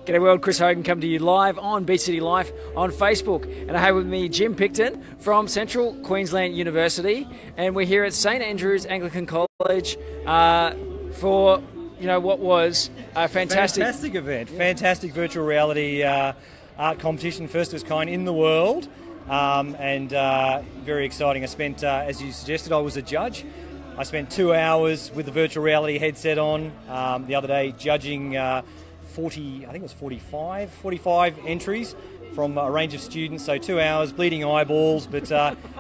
G'day world, Chris Hogan coming to you live on Beach City Life on Facebook. And I have with me Jim Picton from Central Queensland University. And we're here at St Andrews Anglican College for, what was a fantastic event. Fantastic virtual reality art competition, first of its kind in the world. And very exciting. I spent, as you suggested, I was a judge. I spent 2 hours with the virtual reality headset on the other day judging 45 entries from a range of students. So 2 hours, bleeding eyeballs, but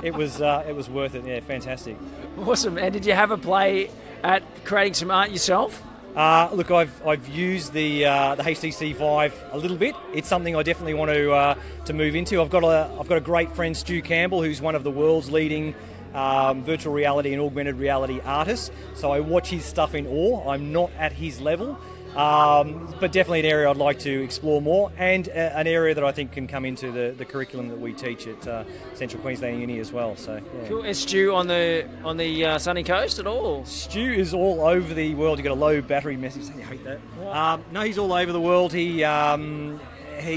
it was worth it. Yeah, fantastic. Awesome. And did you have a play at creating some art yourself? Look, I've used the HTC Vive a little bit. It's something I definitely want to move into. I've got a great friend, Stu Campbell, who's one of the world's leading virtual reality and augmented reality artists. So I watch his stuff in awe. I'm not at his level. But definitely an area I'd like to explore more, and an area that I think can come into the curriculum that we teach at Central Queensland Uni as well. So, yeah. Cool. Is Stu on the sunny coast at all? Stu is all over the world. You got a low battery message. I hate that. No, he's all over the world. He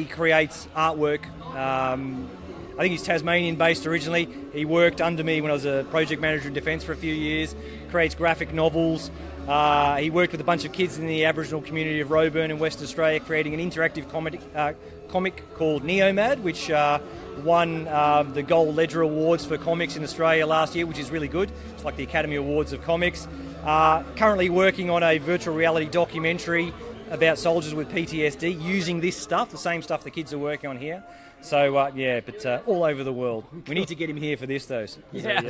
creates artwork. I think he's Tasmanian-based originally. He worked under me when I was a project manager in Defence for a few years. Creates graphic novels. He worked with a bunch of kids in the Aboriginal community of Roebourne in Western Australia, creating an interactive comic called Neomad, which won the Gold Ledger Awards for comics in Australia last year, which is really good. It's like the Academy Awards of comics. Currently working on a virtual reality documentary about soldiers with PTSD using this stuff, the same stuff the kids are working on here. So, but all over the world. We need to get him here for this, though. Yeah,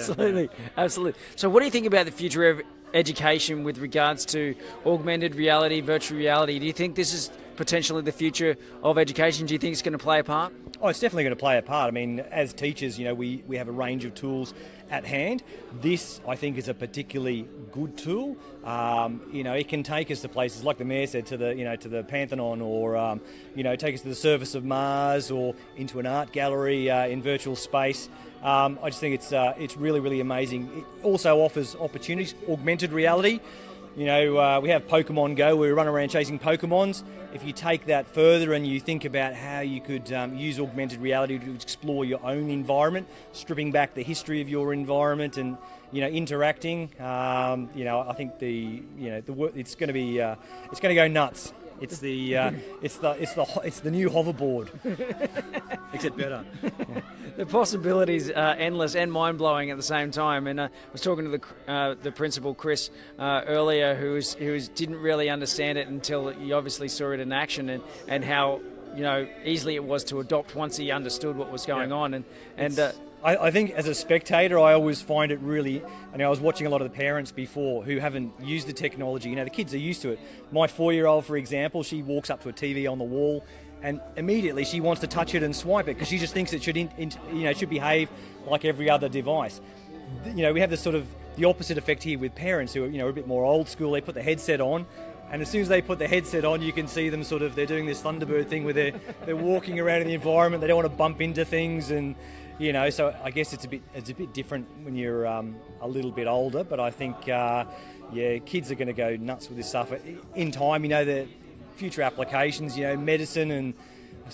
absolutely. So what do you think about the future of education with regards to augmented reality, virtual reality? Do you think this is potentially the future of education? Do you think it's going to play a part? Oh, it's definitely going to play a part. I mean, as teachers, we have a range of tools at hand. This, I think, is a particularly good tool. It can take us to places like the Mayor said, to the Pantheon, or take us to the surface of Mars, or into an art gallery in virtual space. I just think it's really, really amazing. It also offers opportunities. Augmented reality. We have Pokemon Go, where we run around chasing Pokemons. If you take that further and you think about how you could use augmented reality to explore your own environment, stripping back the history of your environment and interacting, I think it's going to go nuts. It's the new hoverboard, except better. The possibilities are endless and mind-blowing at the same time. And I was talking to the principal, Chris, earlier, who didn't really understand it until he obviously saw it in action, and how easily it was to adopt once he understood what was going on. I think as a spectator, I always find it really. I was watching a lot of the parents before who haven't used the technology. The kids are used to it. My 4-year-old, for example, she walks up to a TV on the wall, and immediately she wants to touch it and swipe it because she just thinks it should behave like every other device. We have this sort of the opposite effect here with parents who are a bit more old school. They put the headset on, and as soon as they put the headset on, you can see them they're doing this Thunderbird thing where they're walking around in the environment. They don't want to bump into things, and so I guess it's a bit different when you're a little bit older. But I think kids are going to go nuts with this stuff in time. The future applications, medicine and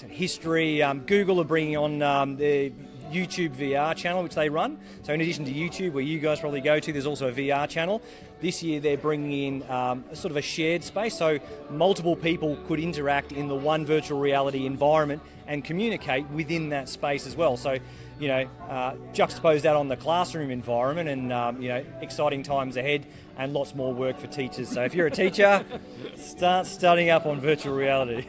history. Google are bringing on their YouTube VR channel, which they run. So in addition to YouTube, where you guys probably go to, there's also a VR channel. This year they're bringing in sort of a shared space, so multiple people could interact in the one virtual reality environment and communicate within that space as well. So, juxtapose that on the classroom environment, and exciting times ahead and lots more work for teachers. So if you're a teacher, start studying up on virtual reality.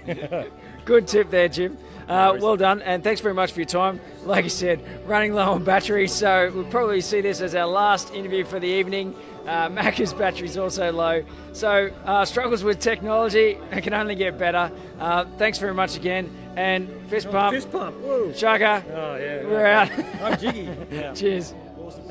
Good tip there, Jim. Well done, and thanks very much for your time. Like you said, running low on battery, so we'll probably see this as our last interview for the evening. Macca's battery's also low, so struggles with technology, it can only get better. Thanks very much again, and fist pump. Fist pump. Whoa. Shaka. Oh yeah. We're out. I'm jiggy. Yeah. Cheers. Awesome.